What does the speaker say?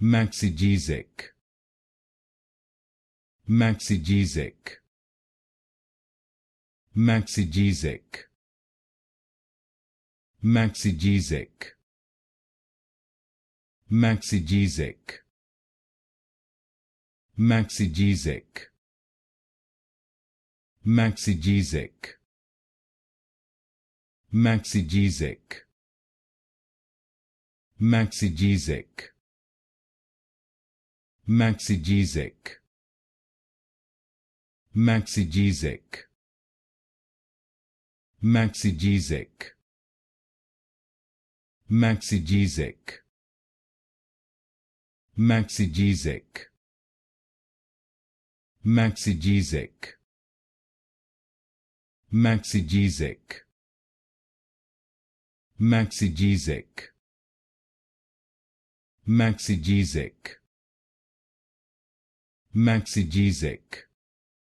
Maxigesic, Maxigesic, Maxigesic, Maxigesic, Maxigesic, Maxigesic, Maxigesic, Maxigesic, Maxigesic, Maxigesic, Maxigesic, Maxigesic, Maxigesic, Maxigesic, Maxigesic, Maxigesic, Maxigesic, Maxigesic, Maxigesic,